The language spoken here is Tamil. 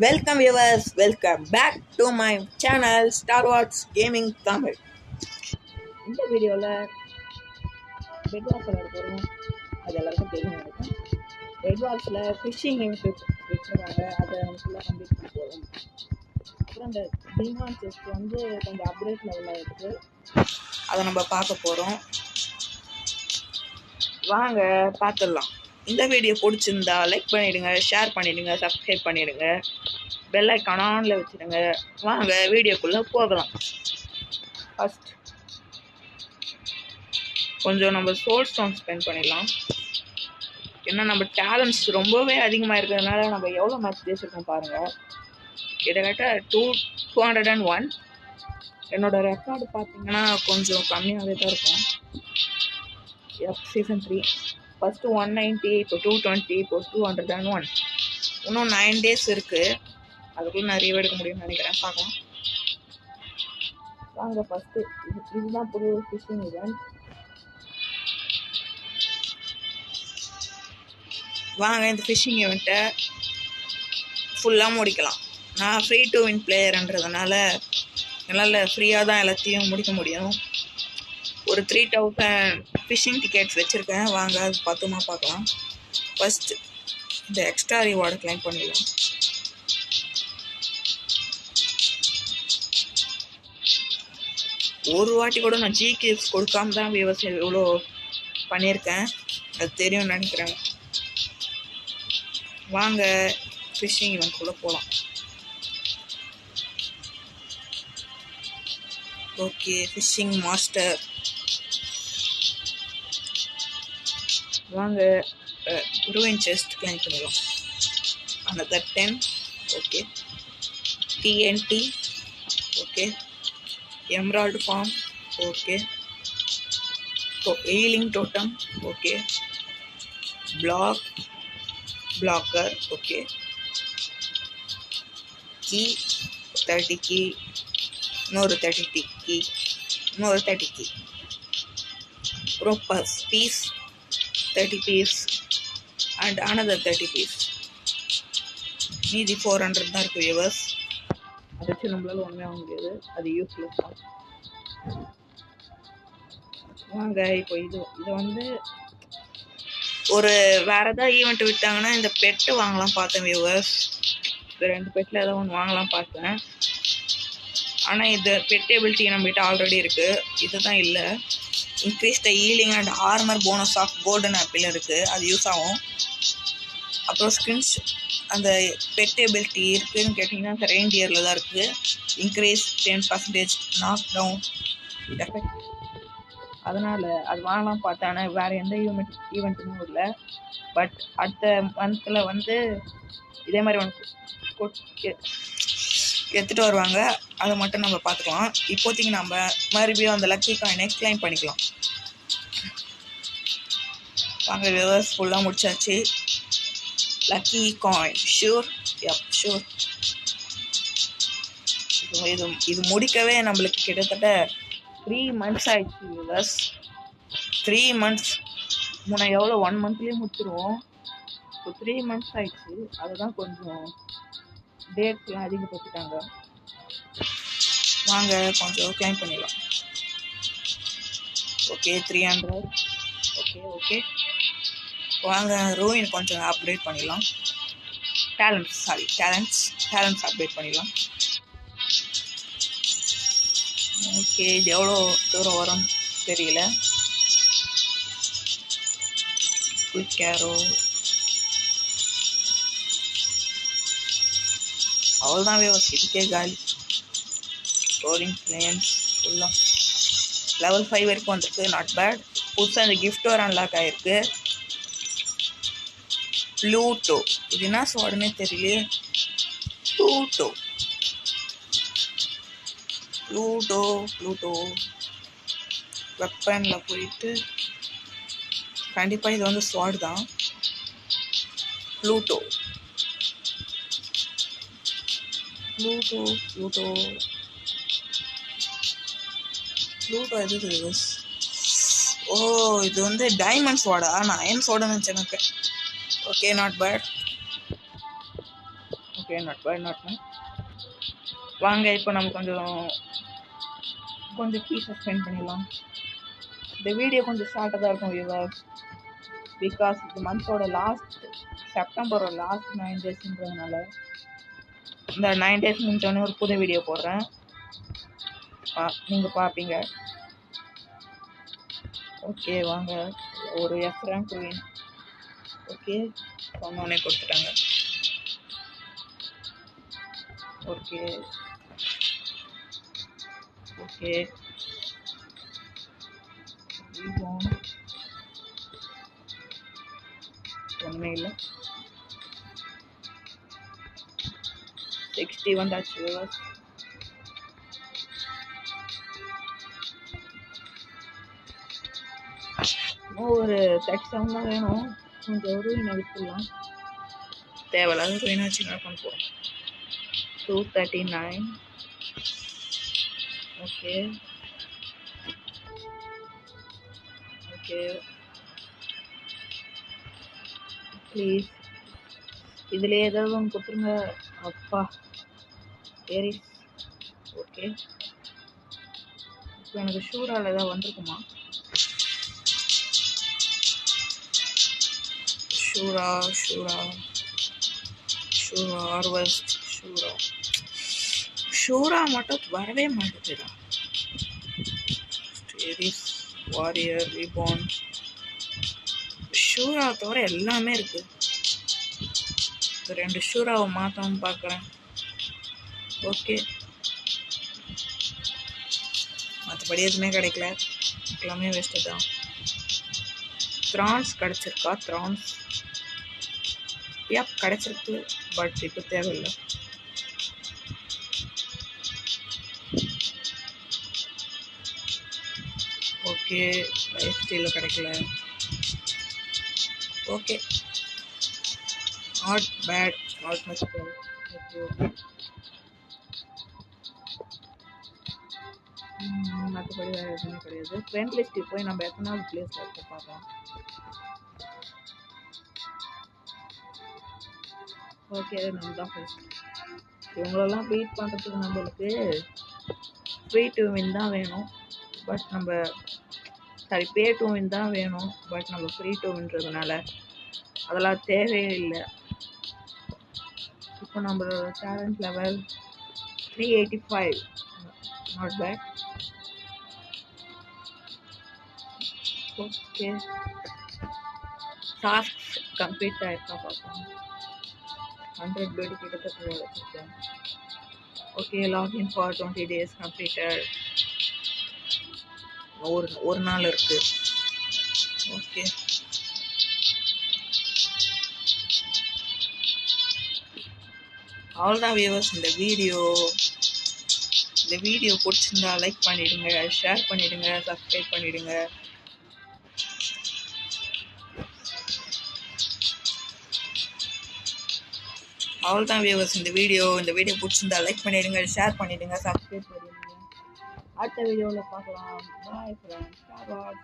Welcome viewers, welcome back to my channel Star Wars Gaming Tamil. இந்த வீடியோவில் பெட் வாஷ் விளையாட போகிறோம். அது எல்லாருக்கும் தெரியும் நினைக்கிறேன். பெட் வாஷில் ஃபிஷிங் வச்சுருக்காங்க, அதை நம்ம ஃபுல்லாக கம்ப்ளீட் பண்ண போகிறோம். அப்புறம் இந்த டிமாண்ட் செஸ்ட் வந்து கொஞ்சம் அப்டேட் லெவலில் இருக்குது, அதை நம்ம பார்க்க போகிறோம். வாங்க பார்த்துடலாம். இந்த வீடியோ பிடிச்சிருந்தா லைக் பண்ணிவிடுங்க, ஷேர் பண்ணிவிடுங்க, சப்ஸ்கிரைப் பண்ணிவிடுங்க, பெல் ஐக்கான் ஆனில் வச்சுடுங்க. வாங்க வீடியோக்குள்ளே போகலாம். ஃபஸ்ட் கொஞ்சம் நம்ம சோல் ஸ்டோன் ஸ்பெண்ட் பண்ணிடலாம். ஏன்னா நம்ம டேலண்ட்ஸ் ரொம்பவே அதிகமாக இருக்கிறதுனால நம்ம எவ்வளோ மேட்ச் ஜெயிச்சிருக்கோம் பாருங்கள். கிட்டத்தட்ட 201. என்னோடய ரெக்கார்டு பார்த்தீங்கன்னா கொஞ்சம் கம்மியாகவே தான் இருக்கும். சீசன் 3 ஃபஸ்ட்டு 190, இப்போ 220, இப்போ 201. இன்னும் 9 days இருக்குது. அதுக்குள்ளே நிறைய எடுக்க முடியும்னு நினைக்கிறேன். பார்க்கலாம் வாங்க. ஃபஸ்ட்டு இதுதான் புது ஃபிஷிங் ஈவெண்ட். வாங்க இந்த ஃபிஷிங் ஈவெண்ட்டை ஃபுல்லாக முடிக்கலாம். நான் ஃப்ரீ டு வின் பிளேயர்ன்றதுனால என்னால் ஃப்ரீயாக தான் எல்லாத்தையும் முடிக்க முடியும். ஒரு 3000 ஃபிஷிங் டிக்கெட்ஸ் வச்சுருக்கேன். வாங்க அது பத்துமா பார்க்கலாம். ஃபஸ்ட்டு இந்த எக்ஸ்ட்ரா ரிவார்டை கிளைம் பண்ணிடலாம். ஒரு வாட்டி கூட நான் ஜிகிஎஃப்ஸ் கொடுக்காம தான் விவசாயம் இவ்வளோ பண்ணியிருக்கேன். அது தெரியும்னு நினைக்கிறேன். வாங்க ஃபிஷிங் இவனுக்குள்ளே போகலாம். Okay, fishing master. வாங்க ரூயின் செஸ்ட் கிளைம் பண்ணிடலாம். another 10. Okay, TNT. Okay, emerald farm. Okay, healing totem. Okay, blocker. Okay, key 30 key, இன்னொரு 30 கீ, இன்னொரு 30 கீ. அப்புறம் piece 30 piece and another 30 piece. மீதி 400 தான் இருக்குது வியூவர்ஸ். அதை வச்சு நம்மளால ஒன்றுமே ஆக முடியாது, அது யூஸ்லெஸ் தான். வாங்க இப்போ இதை வந்து ஒரு வேறு ஏதாவது ஈவெண்ட் விட்டாங்கன்னா இந்த பெட்டு வாங்கலாம் பார்த்தேன் வியூவர்ஸ். இந்த 2 பெட்டில் ஏதாவது ஒன்று வாங்கலாம் பார்த்தேன். ஆனால் இது பெட் எபிலிட்டி நம்மகிட்ட ஆல்ரெடி இருக்குது, இதுதான் இல்லை. Increase the healing and armour bonus of golden apple இருக்குது, அது யூஸ் ஆகும். அப்புறம் ஸ்கின்ஸ் அந்த பெட் எபிலிட்டி இருக்குதுன்னு கேட்டிங்கன்னா அந்த ரெயின்டியரில் தான் இருக்குது. இன்க்ரீஸ் 10% நாக் டவுன் எஃபெக்ட், அதனால் அது வாங்கலாம் பார்த்தேன். ஆனால் வேறு எந்த ஈவெண்ட்டுமே இல்லை. பட் அடுத்த மந்தில் வந்து இதே மாதிரி ஒன்று எடுத்துகிட்டு வருவாங்க, அதை மட்டும் நம்ம பார்த்துக்கலாம். இப்போதைக்கு நம்ம மறுபடியும் அந்த லக்கி காயினை கிளைம் பண்ணிக்கலாம். வாங்க வியூவர்ஸ், ஃபுல்லாக முடிச்சாச்சு. Lucky coin sure, sure. இது முடிக்கவே நம்மளுக்கு கிட்டத்தட்ட 3 months ஆயிடுச்சு வியூவர்ஸ். 3 months. முன்ன எவ்வளோ 1 monthலேயே முடிச்சிருவோம். இப்போ 3 months ஆயிடுச்சு. அதுதான் கொஞ்சம் டேட்ஸ்லாம் அதிகப்படுத்திட்டாங்க. வாங்க கொஞ்சம் கிளைம் பண்ணிடலாம். ஓகே, 300. ஓகே. வாங்க ரூயின் கொஞ்சம் அப்டேட் பண்ணிடலாம். டேலண்ட்ஸ் அப்டேட் பண்ணிடலாம். ஓகே, இது எவ்வளோ தூரம் வரும் தெரியல. குயிக் கேரோ, அவ்வளோதான் வியூவர்ஸ், இதுக்கே காலி. ரோலிங் பிளேன்ஸ் ஃபுல்லாக level 5 வரைக்கும் வந்திருக்கு, நாட் பேட். புதுசாக இந்த கிஃப்ட் வர அன்லாக் ஆகிருக்கு. ப்ளூட்டோ, இது என்ன சோடனே தெரியலையே. ப்ளூட்டோ வெப்பனில் போயிட்டு கண்டிப்பாக இது வந்து ஸ்வாட் தான். ப்ளூட்டோ எது? ஓ, இது வந்து டைமண்ட் ஸ்வாடா? நான் அயன் ஸ்வாடுன்னு நினச்சேன் எனக்கு. Okay, not bad. Okay, not bad, not bad. வாங்க இப்போ நம்ம கொஞ்சம் கீஸை ஸ்பெண்ட் பண்ணிடலாம். இந்த வீடியோ கொஞ்சம் ஷார்ட்டாக தான் இருக்கும் வியூவர்ஸ், பிகாஸ் இது மந்தோட லாஸ்ட், செப்டம்பரோட லாஸ்ட் 9 டேஸ்ன்றதுனால இந்த 9 டேஸ் முடிஞ்சோடனே ஒரு புது வீடியோ போடுறேன், நீங்கள் பார்ப்பீங்க. ஓகே வாங்க, ஒரு எஃப் ரேங்க் வின். ஓகே, சொன்னோடனே கொடுத்துட்டாங்க. ஓகே ஓகே, ஒன்றுமே இல்லை. 60 வந்தாச்சு. ஒரு 37 தான் வேணும். கொஞ்சம் ரூயினை விற்றுலாம், தேவையில்லாத ரூயினை வச்சு நான் பண்ண போகிறோம். 239. ஓகே ஓகே, ப்ளீஸ் இதில் ஏதாவது ஒன்று கொடுத்துருங்க. அப்பா சரி, ஓகே. இப்போ எனக்கு ஷூரால் ஏதாவது வந்திருக்குமா? ஷூரா ஷூரா ஷூரா ஆர்வஸ்ட் ஷூரா ஷூரா மட்டும் வரவே மாட்டேங்குதா? ஸ்டேரிஸ், வாரியர், ரீபான், ஷூரா தவிர எல்லாமே இருக்கு. 2 ஷூராவை மாற்றவும் பார்க்குறேன். ஓகே, மற்றபடி எதுவுமே கிடைக்கல, எல்லாமே வேஸ்ட்டு தான். த்ரான்ஸ் கிடச்சிருக்கா? த்ரான்ஸ் கிடச்சிருக்கு, பட் இப்போ தேவையில்லை. ஓகே, லைஃப் ஸ்டைலில் கிடைக்கல. Okay, not bad, not much bad. Okay okay, மற்றபடி வேறு எதுவுமே கிடையாது. ஃப்ரெண்ட் லிஸ்ட்டு போய் நம்ம எத்தனாவது பிளேஸில் இருக்க பார்க்கலாம். ஓகே, நம்ம தான் ஃபர்ஸ்ட். இவங்களெல்லாம் பீட் பண்ணுறதுக்கு நம்மளுக்கு ஃப்ரீ டு வின் தான் வேணும், பட் நம்ம பே டு வின் தான் வேணும், பட் நம்ம ஃப்ரீ டு வின்றதுனால அதெல்லாம் தேவையே இல்லை. இப்போ நம்மளோட talent level 385, not bad. Okay, task complete ஆகிருக்கா பார்க்கலாம். 100 பேடு கிட்டத்தட்ட வச்சுருக்கேன். Okay, login for 20 days completed. ஒரு நாள் இருக்கு. ஓகே, அவ்வளோதான் வியூவர்ஸ். இந்த வீடியோ பிடிச்சிருந்தா லைக் பண்ணிடுங்க, ஷேர் பண்ணிடுங்க, சப்ஸ்கிரைப் பண்ணிடுங்க. அவ்வளோதான் வியூவர்ஸ். இந்த வீடியோ பிடிச்சிருந்தா லைக் பண்ணிடுங்க, ஷேர் பண்ணிடுங்க, சப்ஸ்கிரைப் பண்ணிடுங்க. அடுத்த வீடியோவில் பார்க்கலாம். பாய் ஃப்ரெண்ட்ஸ், பாய்.